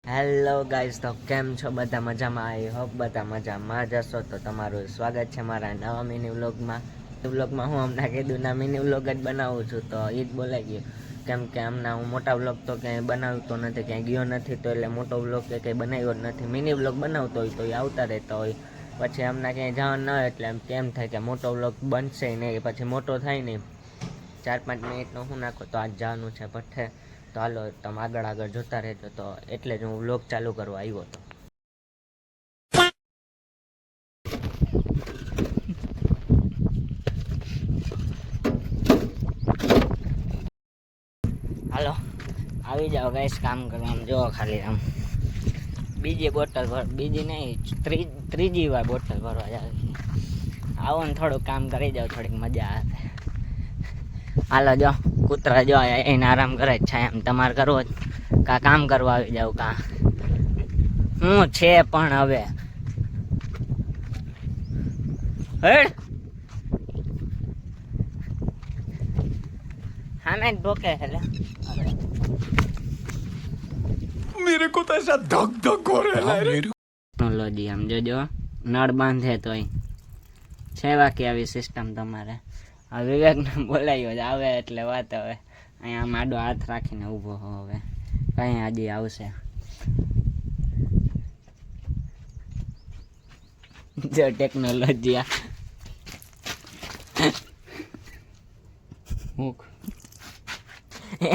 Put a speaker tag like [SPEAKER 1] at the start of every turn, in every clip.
[SPEAKER 1] Hello guys, તો કેમ છો? બધા મજામાં? આઈ હોપ બધા મજામાં જ હશો. તો તમારું સ્વાગત છે મારા નવા મિની વ્લોગમાં. હું હમણાં કીધું ના મિની વ્લોગ જ બનાવું છું, તો એ જ બોલાઈ ગયું. કેમ કે હમણાં હું મોટા વ્લોગ તો ક્યાંય બનાવતો નથી, ક્યાંય ગયો નથી, તો એટલે મોટો વ્લોગ કે કંઈ બનાવ્યો જ નથી. મિની વ્લોગ બનાવતો હોય તો એ આવતા રહેતા હોય. પછી હમણાં ક્યાંય જવાનું ન હોય એટલે એમ થાય કે મોટો વ્લોગ બનશે નહીં, પછી મોટો થાય નહીં. 4-5 મિનિટનો હું નાખો તો આજ જવાનું છે ભઠ્ઠે. તો હાલો તમે આગળ જોતા રહેજો. તો એટલે જ હું વ્લોગ ચાલુ કરવા આવ્યો હતો. હાલો આવી જાઓ ગાઈસ, કામ કરવા. આમ જો ખાલી આમ બીજી બોટલ બીજી નહીં, ત્રીજી વાર બોટલ ભરવા જાવી. આવો ને થોડુંક કામ કરી જાઓ, થોડીક મજા આવે. હાલો જો કૂતરા જો એને આરામ કરે જ છે. એમ તમારે કરવો જ કામ કરવા આવી જાવ હું છે પણ હવે હેડ હામે જ ભોકે એટલે
[SPEAKER 2] मेरे को तो ऐसा धक धक हो रहा है।
[SPEAKER 1] ટેકનોલોજી આમ જોજો, નળ બાંધે તોય છે બાકી આવી સિસ્ટમ તમારે. આ વિવેકને બોલાવ્યો જ આવે એટલે વાત. હવે અહીંયા માડો હાથ રાખીને ઊભો હો. હવે કઈ આજે આવશે જો ટેકનોલોજી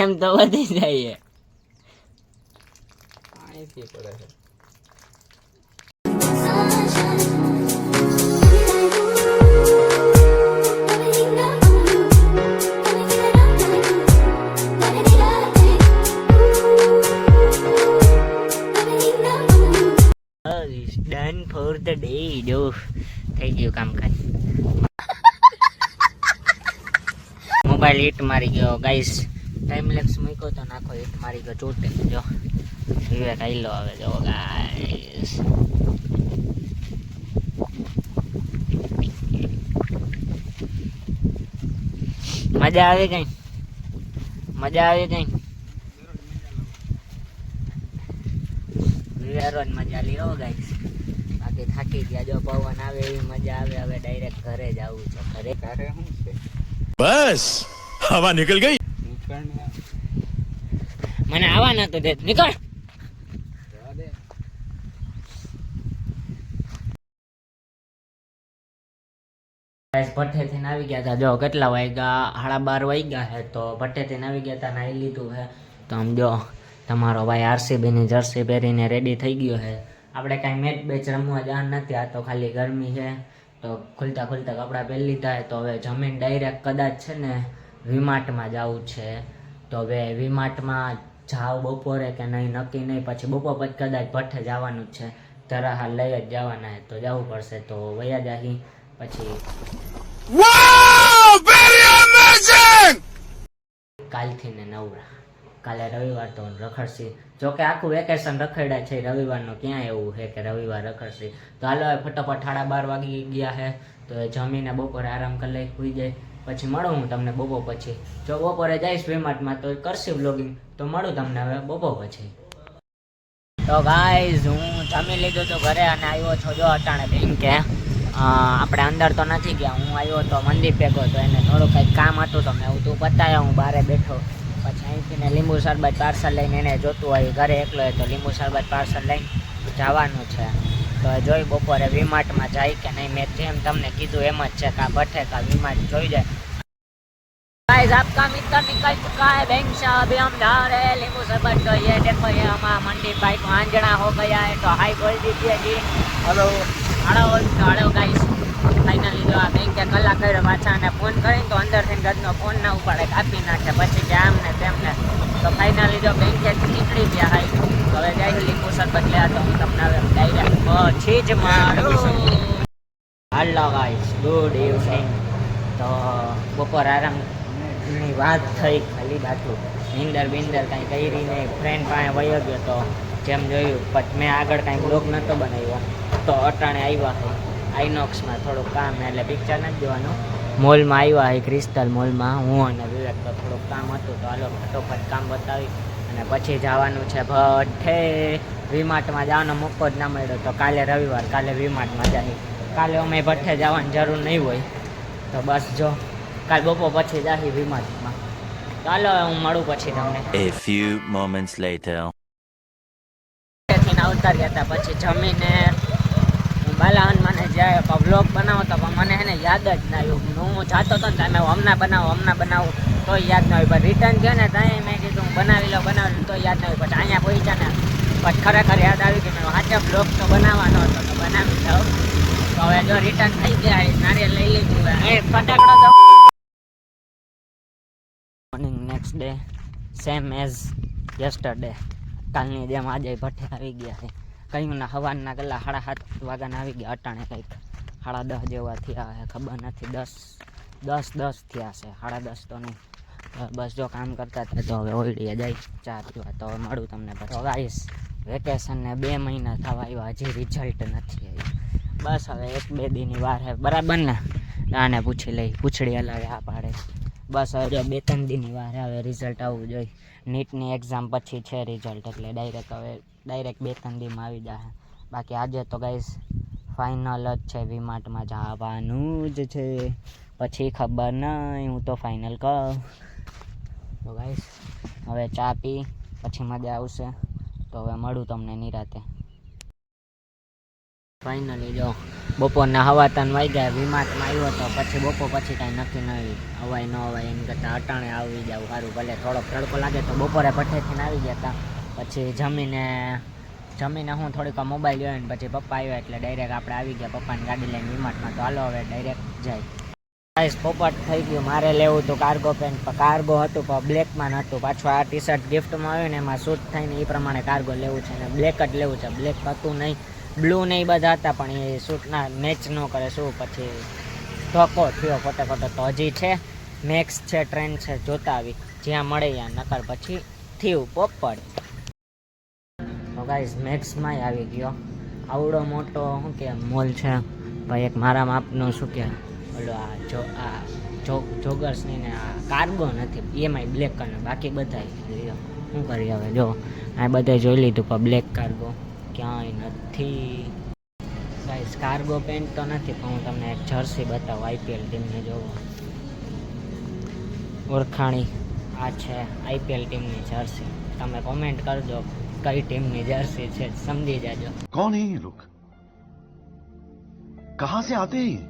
[SPEAKER 1] એમ તો વધી જાય અહીંથી પડે છે. Done for the day. જો થઈ ગયું કામકાજ. મોબાઈલ હીટ મારી ગયો ગાઈસ. ટાઈમ લેપ્સ મૂક્યો તો નાખો હીટ મારી ગયો ચોટે. જો વિવેક આઈલો આવે જો ગાઈસ. મજા આવી ગઈ, મજા આવી ગઈ. રોજ મજા લ્યો ગાઈસ. બાકી થાકી ગયા. જો પવન આવે એવી મજા આવે. હવે ડાયરેક્ટ ઘરે જ આવવું છે. ઘરે તારે શું છે?
[SPEAKER 2] बस हवा निकल गई।
[SPEAKER 1] મને આવા નતું દે. નીકળ. ભઠ્ઠેથી આવી ગયા હતા. જો કેટલા વાગ્યા? 12:30 વાગ્યા છે. તો ભઠ્ઠેથી આવી ગયા હતા, નાઈ લીધું છે. તો આમ જો તમારો ભાઈ આરસીબીની જર્સી પહેરીને રેડી થઈ ગયો છે. આપણે કાંઈ મેચ બેચ રમવા જવાનું નથી. આ તો ખાલી ગરમી છે તો ખુલતા કપડાં પહેરી લીધા. તો હવે જમીન ડાયરેક્ટ કદાચ છે ને વીમાર્ટમાં જવું છે. તો હવે વીમાર્ટમાં જાવ બપોરે કે નહીં નક્કી નહીં. પછી બપોર પછી કદાચ ભઠ્ઠે જવાનું જ છે. તરા હાલ લઈ જ જવાના છે તો જવું પડશે. તો વયા જાહી પછી કાલથી ને નવરા. કાલે રવિવાર તો રખડશી. જોકે આખું વેકેશન રખડ્યા છે. રવિવારનું ક્યાં એવું છે કે રવિવાર રખડશી. તો હાલો ફટાફટ 12:30 વાગી ગયા છે. તો એ જમીને બપોરે આરામ કરી લઈ, સુઈ જાય. પછી મળું હું તમને બપોર પછી. જો બપોરે જઈશ વીમાર્ટમાં તો કરશે વ્લોગિંગ. તો મળું તમને હવે બપોર પછી. તો ગાઈઝ હું જમી લીધું તો ઘરે અને આવ્યો છો જો અટાણે બેંકે. આપણે અંદર તો નથી ગયા. હું આવ્યો તો મંદિર ભેગો તો એને થોડું કંઈક કામ હતું તો મેં તું બતાવ્યા. હું બહાર બેઠો. પછી અહીંથી ને લીંબુ શરબત પાર્સલ લઈને એને જોતું હોય ઘરે એકલો હોય તો લીંબુ શરબત પાર્સલ લઈને જવાનું છે. તો જોઈ બપોરે વીમાર્ટમાં જાય કે નહીં. મેં જેમ તમને કીધું એમ જ છે. કા ભઠ્ઠે કા વીમાર્ટ જોઈ જાય. गाइस आपका मित्र निकल चुका है बैंक से. अभी हम जा रहे हैं नींबू शरबत. तो ये देखो ये हमारा मंडी भाई को आंजना हो गया है. तो हाई बोल दीजिए जी. Hello hello guys. फाइनली जो આ બેંકે કલા કર્યો પાછા અને ફોન કરીને તો અંદરથી ઘરનો ફોન ના ઉપાડે, કાપી નાખે. પછી કે આમ ને તેમને. તો ફાઇનલી જો બેંકે નીકળી ગયા. હાઈ હવે જાય લીંબુ શરબત લેવા. તો હું તમને હવે ડાયરેક્ટ પછી જ મારું. હાલો ગાઈસ, ગુડ ઇવનિંગ. તો બપોર આરામ ની વાત થઈ ખાલી બાટલું. નીંદર કાંઈ કરી નહીં. ફ્રેન્ડ પાસે વયો ગયો તો જેમ જોયું. પછી મેં આગળ કાંઈ બ્લોગ નહોતો બનાવ્યો. તો અટાણે આવ્યા આઈનોક્સમાં થોડુંક કામ, એટલે પિક્ચર નથી જોવાનું. મોલમાં આવ્યા ક્રિસ્ટલ મોલમાં હું અને વિવેક. તો થોડુંક કામ હતું તો હાલો ફટોફટ કામ બતાવી અને પછી જવાનું છે ભઠ્ઠે. વીમાર્ટમાં જવાનો મોકો જ ના મળ્યો તો કાલે રવિવાર, કાલે વીમાર્ટમાં જાય. કાલે અમે ભઠ્ઠે જવાની જરૂર નહીં હોય તો બસ જો કાલ બપોર પછી જાહી વીમાર્ટમાં. ચાલો હું મળું પછી તમને.
[SPEAKER 3] A few moments later.
[SPEAKER 1] થી આવતા રહ્યા હતા પછી જમીને હું બાલા મને જાય વ્લોગ બનાવતો પણ મને એને યાદ જ ના આવ્યું. હું જાતો હતો ને તમે હમણાં બનાવું તો યાદ ના આવ્યું. પણ રિટર્ન થયો ને ત્યાં મેં કીધું હું બનાવી લો તો યાદ ના આવ્યું. પછી અહીંયા પહોંચ્યા ને પછી ખરેખર યાદ આવી કે મેં સાચા બ્લોગ તો બનાવવાનો હતો તો બનાવી જાઉં. તો હવે જો રિટર્ન થઈ ગયા નારિયેળ લઈ લીધું ફટાકડો તો morning next day same as yesterday. કાલની જેમ આજે ભઠ્ઠે આવી ગયા છે. કયું ના હવાના કલાક 7:30 વાગ્યાના આવી ગયા. અટાણે કંઈક 10:30 જેવા થયા છે, ખબર નથી 10 થયા છે, 10:30 તો નહીં. બસ જો કામ કરતા હતા તો હવે ઓઈડીએ જાય ચા પીવા. તો હવે મળું તમને પછી. ગાઈસ વેકેશનને 2 મહિના થવા આવ્યા, હજી રિઝલ્ટ નથી આવ્યું. બસ હવે 1-2 દીની વાર છે બરાબર ને. આને પૂછી લઈ, પૂછડી હલાવે આ પાડે. બસ હવે જો 2-3 દીની વાર હવે રિઝલ્ટ આવવું જોઈએ. નીટની એક્ઝામ પછી છે રિઝલ્ટ એટલે ડાયરેક્ટ 2-3 દીમાં આવી જશે. બાકી આજે તો ગાઈસ ફાઇનલ જ છે, વીમાર્ટમાં જવાનું જ છે. પછી ખબર નહીં, હું તો ફાઇનલ કહું. તો ગાઈસ હવે ચા પી પછી મજા આવશે. તો હવે મળું તમને નિરાતે. ફાઇનલી જો બપોરના 3:15 વાગ્યા વીમાર્ટમાં આવ્યો તો પછી બપોર પછી કાંઈ નક્કી નહીં અવાય ન અવાય એમ કરતાં અટાણે આવી જાવ સારું. ભલે થોડોક તડકો લાગે તો બપોરે ભઠ્ઠેથી આવી ગયા હતા. પછી જમીને હું થોડીક મોબાઈલ જોયો ને પછી પપ્પા આવ્યા એટલે ડાયરેક્ટ આપણે આવી ગયા પપ્પાની ગાડી લઈને વીમાર્ટમાં. તો હાલો હવે ડાયરેક્ટ જાય. ગાઈસ પોપટ થઈ ગયું. મારે લેવું હતું કાર્ગો પેન્ટ પણ કાર્ગો હતું પણ બ્લેકમાં નહોતું. પાછું આ ટી શર્ટ ગિફ્ટમાં આવ્યું ને એમાં શૂટ થઈને એ પ્રમાણે કાર્ગો લેવું છે ને બ્લેક જ લેવું છે. બ્લેક હતું નહીં, બ્લુ ને એ બધા હતા પણ એ શૂટના મેચ ન કરે. શું પછી ધોકો થયો ખોટે ખોટો. તો હજી છે મેક્સ છે, ટ્રેન્ડ છે, જોતા આવી જ્યાં મળે ત્યાં, નકર પછી થયું પોપટ. તો ગાઈસ મેક્સમાં આવી ગયો. આવડો મોટો શું કે મોલ છે ભાઈ. એક મારા માપનું શું કે ઓલો આ જોગર્સની ને આ કાર્ગો નથી એમાંય બ્લેક કલર. બાકી બધા શું કરી હવે જો આ બધા જોઈ લીધું પણ બ્લેક કાર્ગો ક્યાંય નથી. ગાઈસ કાર્ગો પેન્ટ તો નથી પણ હું તમને એક જર્સી બતાવું આઈપીએલ ટીમની. જોવો ઓળખાણી આ છે આઈપીએલ ટીમની જર્સી. તમે કોમેન્ટ કરજો કઈ ટીમની જર્સી છે, સમજી જાજો.
[SPEAKER 2] कौन है ये लोग? कहां से आते हैं?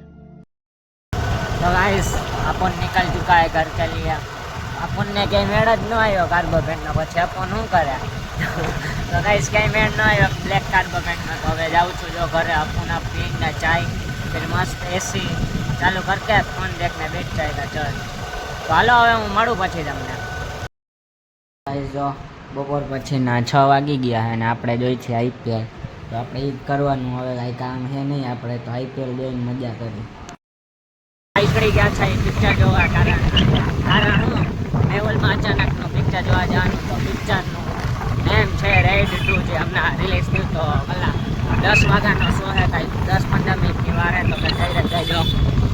[SPEAKER 1] तो गाइस अपन निकल चुका है घर के लिए. આપણને કઈ મેળ જ ન આવ્યો કાર્ગો પેન્ટનો. પછી આપણ શું કરે તો ગાઈસ કઈ મેળ ન આવ્યો બ્લેક કાર્ગો પેન્ટનો. તો હવે જાઉં છું જો ઘરે અપના પીને ચાય फिर मस्त एसी चालू करके फोन देखने बैठ जाएगा. चल तो हालो હવે હું મળું પછી તમને. ગાઈસ જો બપોર પછીના 6 વાગી ગયા છે અને આપણે જોઈ છે આઈપીએલ. તો આપણે ઈ કરવાનું હવે કાંઈ કામ છે નહીં. આપણે તો આઈપીએલ જોઈને મજા કરી. નીકળી ગયા છે પિક્ચર જોવા. કારણ હું મેહુલમાં અચાનકનું પિક્ચર જોવા જવાનું. તો પિક્ચરનું નેમ છે રેડ 2 જે હમણાં રિલીઝ થયું. તો કલાક 10 વાગ્યાનો શો છે, કાંઈ 10-15 મિનિટની વાર તો કે થઈ જજો.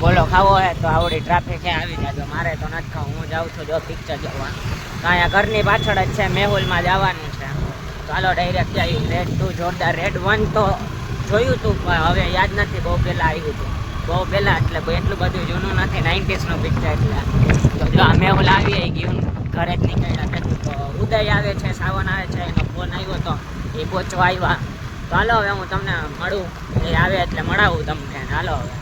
[SPEAKER 1] બોલો ખાવો હોય તો આવડી ટ્રાફિક આવી જાજો. મારે તો નથી ખાવું, હું જાઉં છું જો પિક્ચર જોવા. તો અહીંયા ઘરની પાછળ જ છે, મેહુલમાં જવાનું છે. ચાલો ડાયરેક્ટ જાય. રેડ 2 જોરદાર. રેડ 1 તો જોયું હતું પણ હવે યાદ નથી, બહુ પહેલાં આવ્યું હતું. બહુ પહેલાં એટલે એટલું બધું જૂનું નથી, 90sનું પિક્ચર એટલે. તો જો આ મેહુલ આવી ગયું ઘરે જ નીકળ્યા હતું. તો ઉદય આવે છે, સાવન આવે છે, એનો ફોન આવ્યો તો એ પહોંચવા આવ્યા. તો હાલો હવે હું તમને મળું, એ આવે એટલે મળાવું તમને. હાલો હવે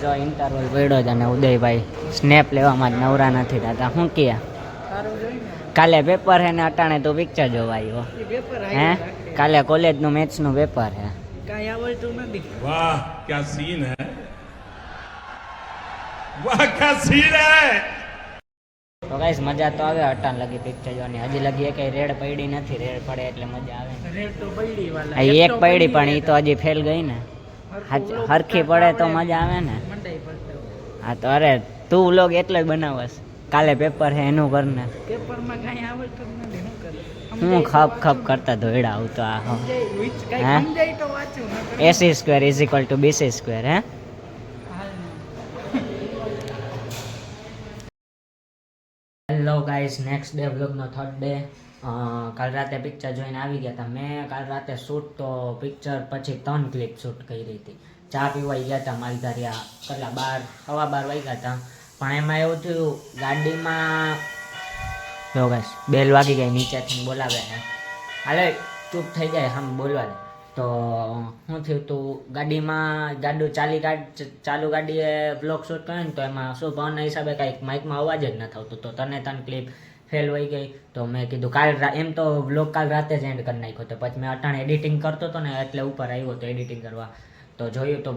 [SPEAKER 1] જો ઇન્ટરવલ પડ્યો છે અને ઉદયભાઈ સ્નેપ લેવામાં જ નવરા નથી થતા. શું કહે કાલે પેપર હે ને અટાણે તો પિક્ચર જોવા આવ્યો હે? કાલે કોલેજનું મેથ્સનું પેપર હે.
[SPEAKER 2] वाह क्या सीन है, वाह क्या सीन है.
[SPEAKER 1] તો ગાઈસ મજા તો આવે અટાણ લગી પિક્ચર જોવાની. હજી લગી કઈ રેડ પડી નથી. રેડ પડે એટલે મજા આવે. રેડ તો પડી વાલા એક પડી પણ એ તો હજી ફેલ ગઈ ને. હરખી પડે તો મજા આવે ને. હા તો અરે તું લોગ એટલો જ બનાવસ. કાલે પેપર હે એનું કર ને. પેપરમાં કાંઈ આવડતું નથી. હું ખપ ખપ કરતા દોડ્યા આવતો આ AC² = BC². Hey hello guys guys next day વ્લોગનો 3rd ડે. કાલ રાતે પિક્ચર જોઈને આવી ગયા હતા. મેં કાલ રાતે શૂટ તો પિક્ચર પછી 3 ક્લિપ શૂટ કરી હતી. ચા પીવાઈ ગયા હતા માલધારિયા, કેટલા 12 વાગ્યા હતા. પણ એમાં એવું થયું ગાડીમાં, જો ગાઈસ બેલ વાગી ગઈ, નીચેથી બોલાવે છે, હાલે ચૂપ થઈ જાય, આમ બોલવા દે. તો શું થયું તું ગાડીમાં, ચાલુ ગાડીએ બ્લોગ શૂટ કર્યો ને, તો એમાં શું ભાવના હિસાબે કાંઈક માઇકમાં અવાજ જ ન થતો, તો 3 ક્લિપ ફેલ વહી ગઈ. તો મેં કીધું એમ તો બ્લોગ કાલ રાતે જ એન્ડ કરી નાખ્યો. તો પછી મેં અટાણે એડિટિંગ કરતો હતો ને, એટલે ઉપર આવ્યો તો એડિટિંગ કરવા, તો જોયું તો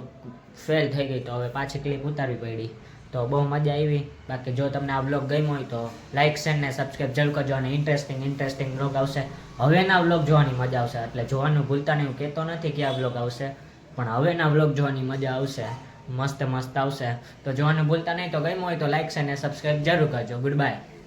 [SPEAKER 1] ફેલ થઈ ગઈ. તો હવે પાછી ક્લિપ ઉતારવી પડી. તો બહુ મજા આવી. બાકી જો તમને આ વ્લોગ ગમ્યો હોય તો લાઇક શેર ને સબસ્ક્રાઈબ જરૂર કરજો. અને ઇન્ટરેસ્ટિંગ વ્લોગ આવશે. હવેના વ્લોગ જોવાની મજા આવશે, એટલે જોવાનું ભૂલતા નહીં. હું કહેતો નથી કે આ વ્લોગ આવશે, પણ હવેના વ્લોગ જોવાની મજા આવશે, મસ્ત આવશે. તો જોવાનું ભૂલતા નહીં. તો ગમ્યું હોય તો લાઇક શેર ને સબસ્ક્રાઈબ જરૂર કરજો. Good bye.